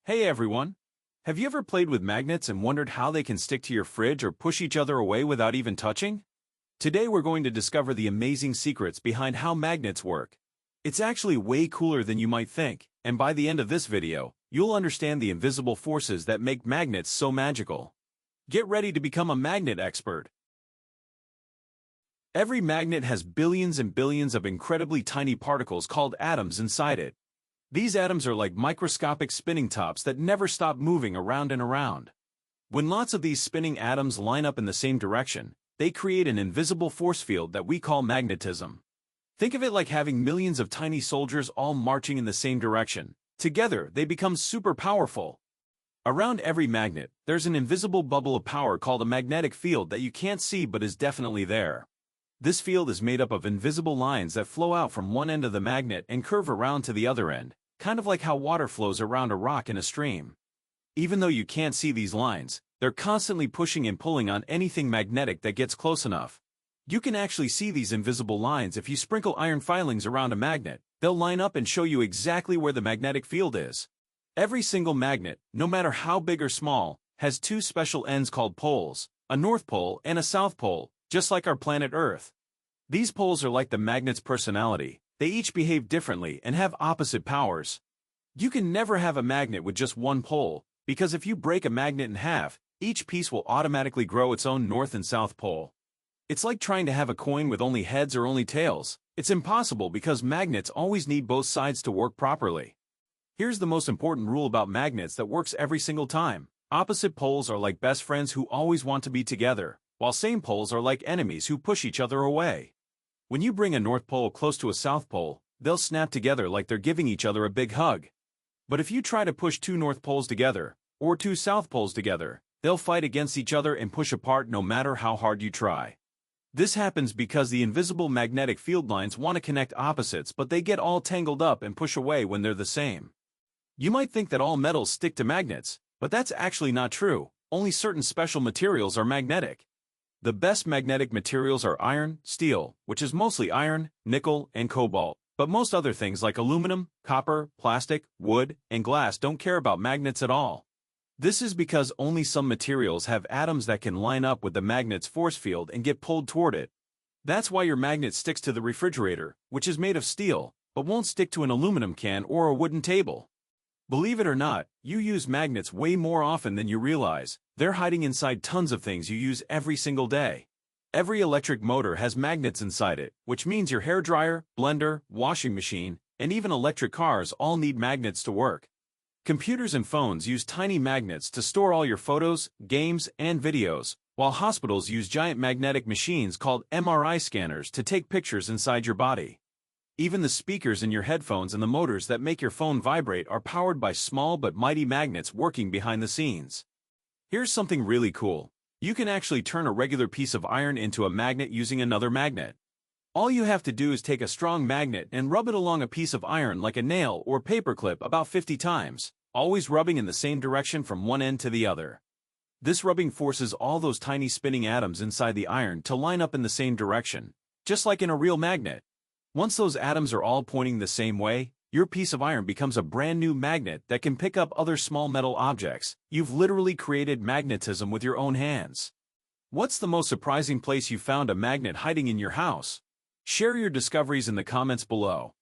Hey everyone! Have you ever played with magnets and wondered how they can stick to your fridge or push each other away without even touching? Today we're going to discover the amazing secrets behind how magnets work. It's actually way cooler than you might think, and by the end of this video, you'll understand the invisible forces that make magnets so magical. Get ready to become a magnet expert. Every magnet has billions and billions of incredibly tiny particles called atoms inside it. These atoms are like microscopic spinning tops that never stop moving around and around. When lots of these spinning atoms line up in the same direction, they create an invisible force field that we call magnetism. Think of it like having millions of tiny soldiers all marching in the same direction. Together, they become super powerful. Around every magnet, there's an invisible bubble of power called a magnetic field that you can't see but is definitely there. This field is made up of invisible lines that flow out from one end of the magnet and curve around to the other end, kind of like how water flows around a rock in a stream. Even though you can't see these lines, they're constantly pushing and pulling on anything magnetic that gets close enough. You can actually see these invisible lines if you sprinkle iron filings around a magnet. They'll line up and show you exactly where the magnetic field is. Every single magnet, no matter how big or small, has two special ends called poles, a north pole and a south pole, just like our planet Earth. These poles are like the magnet's personality. They each behave differently and have opposite powers. You can never have a magnet with just one pole, because if you break a magnet in half, each piece will automatically grow its own north and south pole. It's like trying to have a coin with only heads or only tails. It's impossible because magnets always need both sides to work properly. Here's the most important rule about magnets that works every single time. Opposite poles are like best friends who always want to be together, while same poles are like enemies who push each other away. When you bring a north pole close to a south pole, they'll snap together like they're giving each other a big hug. But if you try to push two north poles together, or two south poles together, they'll fight against each other and push apart no matter how hard you try. This happens because the invisible magnetic field lines want to connect opposites, but they get all tangled up and push away when they're the same. You might think that all metals stick to magnets, but that's actually not true. Only certain special materials are magnetic. The best magnetic materials are iron, steel, which is mostly iron, nickel, and cobalt, but most other things like aluminum, copper, plastic, wood, and glass don't care about magnets at all. This is because only some materials have atoms that can line up with the magnet's force field and get pulled toward it. That's why your magnet sticks to the refrigerator, which is made of steel, but won't stick to an aluminum can or a wooden table. Believe it or not, you use magnets way more often than you realize. They're hiding inside tons of things you use every single day. Every electric motor has magnets inside it, which means your hairdryer, blender, washing machine, and even electric cars all need magnets to work. Computers and phones use tiny magnets to store all your photos, games, and videos, while hospitals use giant magnetic machines called MRI scanners to take pictures inside your body. Even the speakers in your headphones and the motors that make your phone vibrate are powered by small but mighty magnets working behind the scenes. Here's something really cool. You can actually turn a regular piece of iron into a magnet using another magnet. All you have to do is take a strong magnet and rub it along a piece of iron like a nail or paperclip about 50 times, always rubbing in the same direction from one end to the other. This rubbing forces all those tiny spinning atoms inside the iron to line up in the same direction, just like in a real magnet. Once those atoms are all pointing the same way, your piece of iron becomes a brand new magnet that can pick up other small metal objects. You've literally created magnetism with your own hands. What's the most surprising place you found a magnet hiding in your house? Share your discoveries in the comments below.